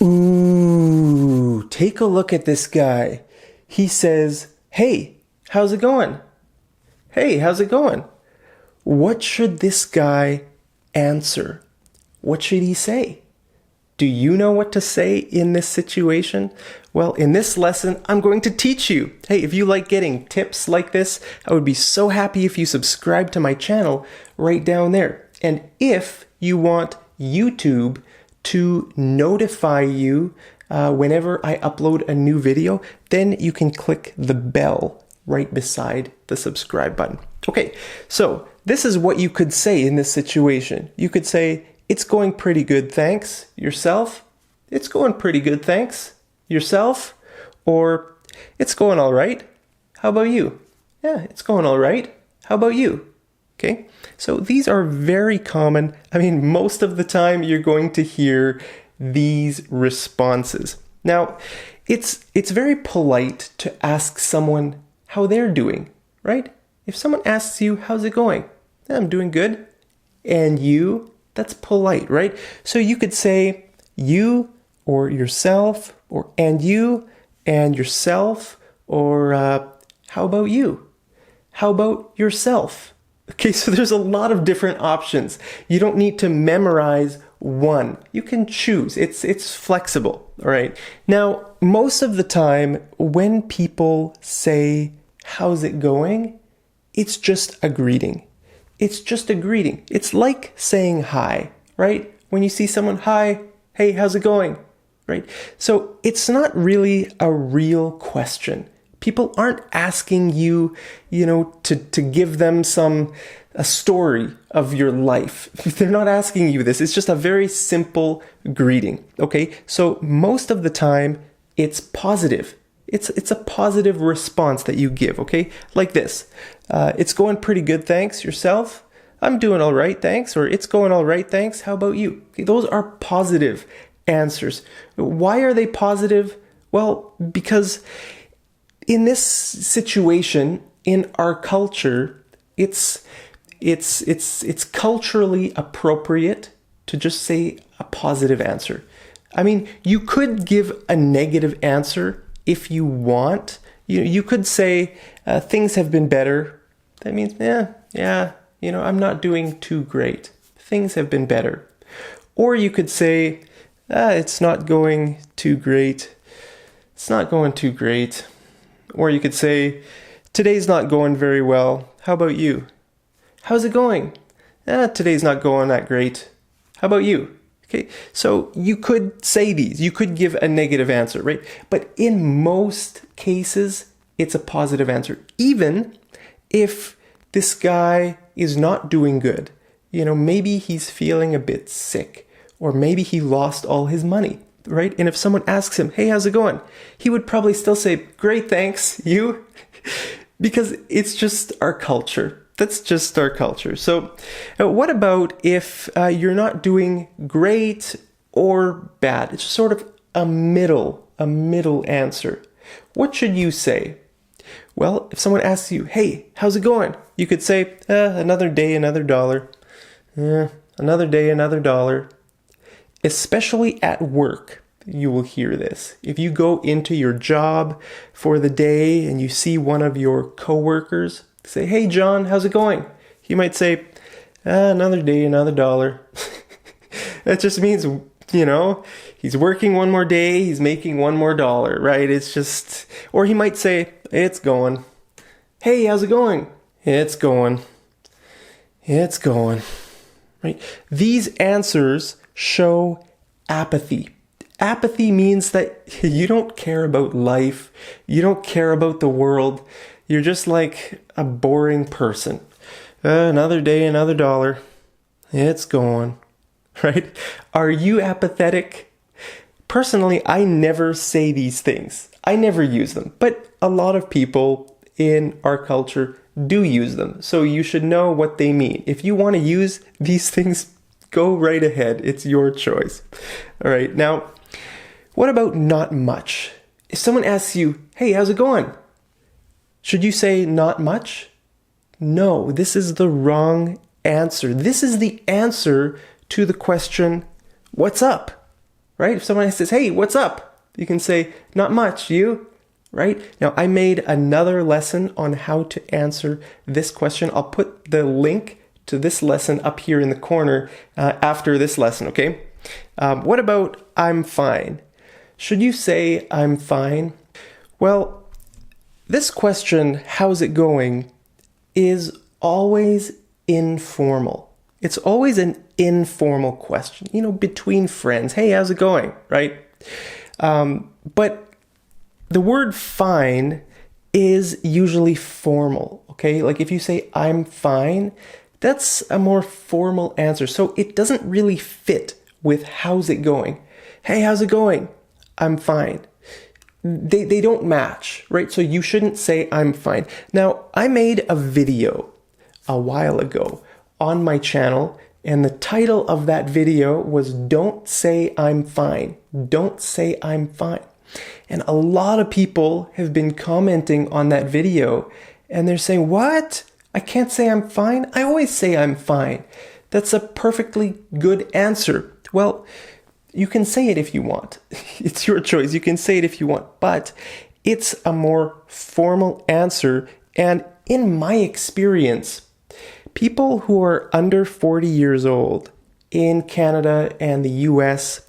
Ooh, take a look at this guy. He says, "Hey, how's it going? Hey, how's it going?" What should this guy answer? What should he say? Do you know what to say in this situation? Well, in this lesson, I'm going to teach you. Hey, if you like getting tips like this, I would be so happy if you subscribe to my channel right down there. And if you want YouTube to notify you whenever I upload a new video, then you can click the bell right beside the subscribe button. Okay, so this is what you could say in this situation. You could say, "It's going pretty good, thanks. Yourself?" "It's going pretty good, thanks. Yourself?" Or, "It's going all right. How about you?" "Yeah, it's going all right. How about you?" Okay, so these are very common. I mean, most of the time you're going to hear these responses. Now, it's very polite to ask someone how they're doing, right? If someone asks you, "How's it going?" "I'm doing good." "And you?" That's polite, right? So you could say you or yourself, or and you and yourself, or how about you? How about yourself? Okay, so there's a lot of different options. You don't need to memorize one. You can choose. It's flexible, all right? Now, most of the time when people say, "How's it going?" it's just a greeting. It's just a greeting. It's like saying hi, right? When you see someone, "Hi, hey, how's it going?" Right? So it's not really a real question. People aren't asking you, to give them a story of your life. They're not asking you this. It's just a very simple greeting, okay? So most of the time, it's positive. It's a positive response that you give, okay? Like this. "It's going pretty good, thanks. Yourself?" "I'm doing all right, thanks." Or, "It's going all right, thanks. How about you?" Okay, those are positive answers. Why are they positive? Well, because in this situation, in our culture, it's culturally appropriate to just say a positive answer. I mean, you could give a negative answer if you want. You could say, "Things have been better." That means, I'm not doing too great. Things have been better. Or you could say, "It's not going too great. It's not going too great." Or you could say, "Today's not going very well. How about you?" "How's it going?" "Today's not going that great. How about you?" Okay, so you could say these. You could give a negative answer, right? But in most cases, it's a positive answer. Even if this guy is not doing good. Maybe he's feeling a bit sick. Or maybe he lost all his money, right? And if someone asks him, "Hey, how's it going?" he would probably still say, "Great, thanks. You?" Because it's just our culture. That's just our culture. So what about if you're not doing great or bad? It's sort of a middle answer. What should you say? Well, if someone asks you, "Hey, how's it going?" you could say, "Another day, another dollar. Another day, another dollar." Especially at work, you will hear this. If you go into your job for the day and you see one of your coworkers, say, "Hey, John, how's it going?" He might say, "Another day, another dollar." That just means, he's working one more day, he's making one more dollar, right? It's just, or he might say, "It's going." "Hey, how's it going?" "It's going." "It's going." Right? These answers show apathy. Apathy means that you don't care about life. You don't care about the world. You're just like a boring person. Another day, another dollar. It's going. Right? Are you apathetic? Personally, I never say these things. I never use them. But a lot of people in our culture do use them. So you should know what they mean. If you want to use these things, go right ahead. It's your choice. All right. Now, what about not much? If someone asks you, "Hey, how's it going?" should you say not much? No, this is the wrong answer. This is the answer to the question, "What's up?" right? If someone says, hey, what's up? You can say, not much, you, right? Now, I made another lesson on how to answer this question. I'll put the link to this lesson up here in the corner after this lesson, okay? What about I'm fine? Should you say I'm fine? Well, this question, how's it going, is always informal. It's always an informal question, between friends. Hey, how's it going, right? But the word fine is usually formal, okay? Like if you say I'm fine, that's a more formal answer. So it doesn't really fit with how's it going. Hey, how's it going? I'm fine. They don't match, right? So you shouldn't say I'm fine. Now, I made a video a while ago on my channel, and the title of that video was Don't Say I'm Fine. Don't say I'm fine. And a lot of people have been commenting on that video, and they're saying, what? I can't say I'm fine? I always say I'm fine. That's a perfectly good answer. Well, you can say it if you want. It's your choice. You can say it if you want, but it's a more formal answer. And in my experience, people who are under 40 years old in Canada and the US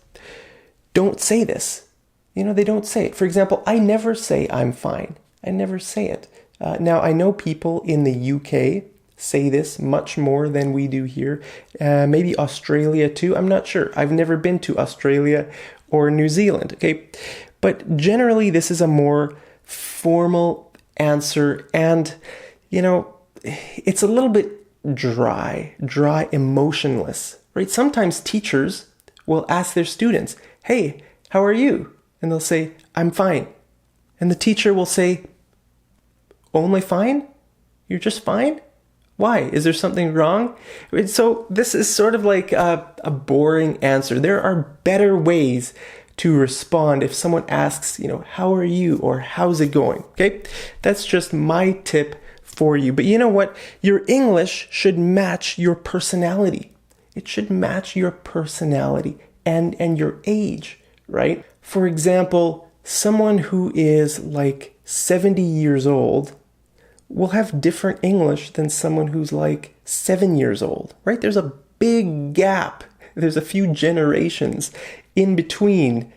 don't say this. They don't say it. For example, I never say I'm fine. I never say it. Now, I know people in the UK say this much more than we do here. Maybe Australia too. I'm not sure. I've never been to Australia or New Zealand, okay? But generally, this is a more formal answer, and, it's a little bit dry, emotionless, right? Sometimes teachers will ask their students, hey, how are you? And they'll say, I'm fine. And the teacher will say, only fine? You're just fine? Why? Is there something wrong? So this is sort of like a boring answer. There are better ways to respond if someone asks, how are you or how's it going? Okay? That's just my tip for you. But you know what? Your English should match your personality. It should match your personality and your age, right? For example, someone who is like 70 years old will have different English than someone who's like 7 years old, right? There's a big gap. There's a few generations in between,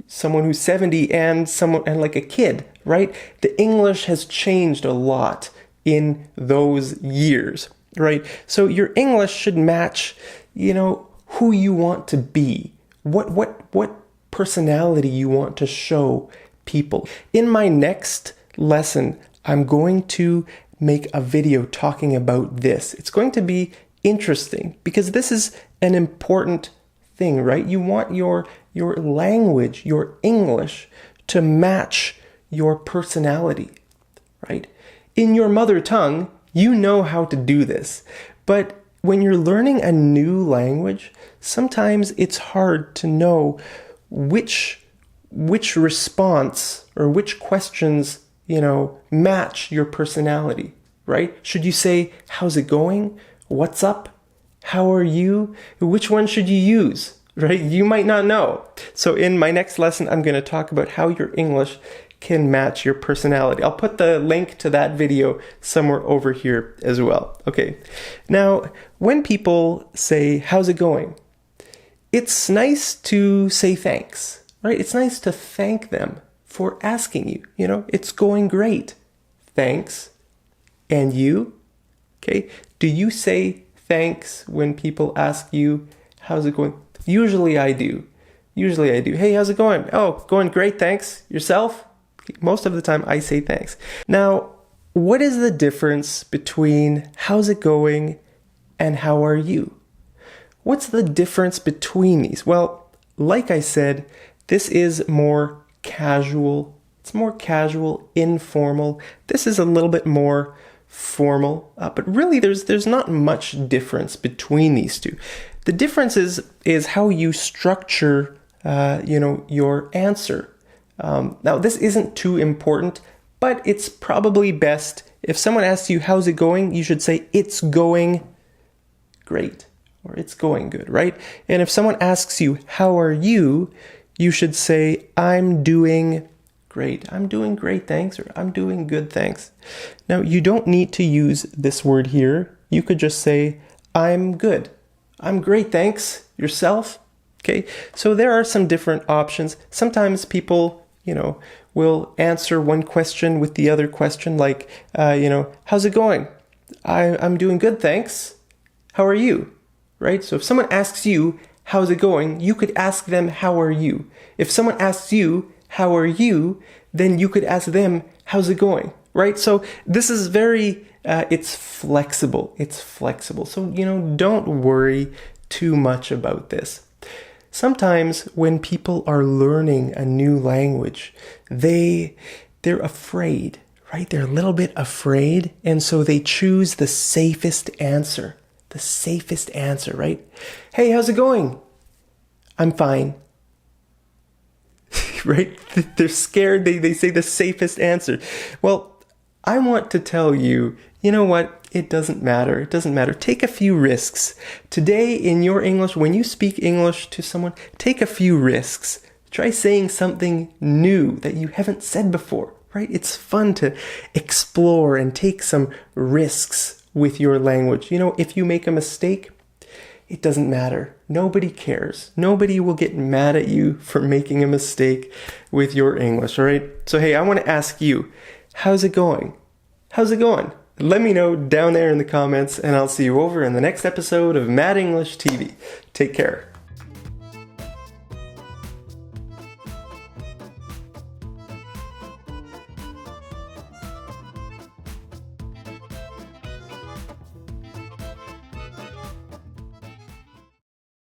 someone who's 70 and like a kid, right? The English has changed a lot in those years, right? So your English should match, who you want to be, what personality you want to show people. In my next lesson, I'm going to make a video talking about this. It's going to be interesting because this is an important thing, right? You want your language, your English, to match your personality, right? In your mother tongue, you know how to do this. But when you're learning a new language, sometimes it's hard to know which response or which questions match your personality, right? Should you say, how's it going? What's up? How are you? Which one should you use, right? You might not know. So in my next lesson, I'm going to talk about how your English can match your personality. I'll put the link to that video somewhere over here as well. Okay. Now, when people say, how's it going? It's nice to say thanks, right? It's nice to thank them for asking you, it's going great. Thanks. And you? Okay. Do you say thanks when people ask you, how's it going? Usually I do. Hey, how's it going? Oh, going great. Thanks. Yourself? Most of the time I say thanks. Now, what is the difference between how's it going and how are you? What's the difference between these? Well, like I said, this is more casual. It's more casual, informal. This is a little bit more formal, but really there's not much difference between these two. The difference is how you structure, your answer. Now, this isn't too important, but it's probably best if someone asks you, how's it going? You should say, it's going great, or it's going good, right? And if someone asks you, how are you? You should say, I'm doing great. I'm doing great, thanks, or I'm doing good, thanks. Now, you don't need to use this word here. You could just say, I'm good. I'm great, thanks. Yourself? Okay, so there are some different options. Sometimes people, will answer one question with the other question, like, how's it going? I'm doing good, thanks. How are you? Right? So if someone asks you, how's it going? You could ask them, how are you? If someone asks you, how are you? Then you could ask them, how's it going? Right? So this is very, it's flexible. It's flexible. So, don't worry too much about this. Sometimes when people are learning a new language, they're afraid, right? They're a little bit afraid. And so they choose the safest answer. The safest answer, right? Hey, how's it going? I'm fine. Right? They're scared. They say the safest answer. Well, I want to tell you, you know what? It doesn't matter. It doesn't matter. Take a few risks. Today in your English, when you speak English to someone, take a few risks. Try saying something new that you haven't said before, right? It's fun to explore and take some risks with your language. If you make a mistake, it doesn't matter. Nobody cares. Nobody will get mad at you for making a mistake with your English, all right? So, hey, I want to ask you, how's it going? How's it going? Let me know down there in the comments, and I'll see you over in the next episode of Mad English TV. Take care.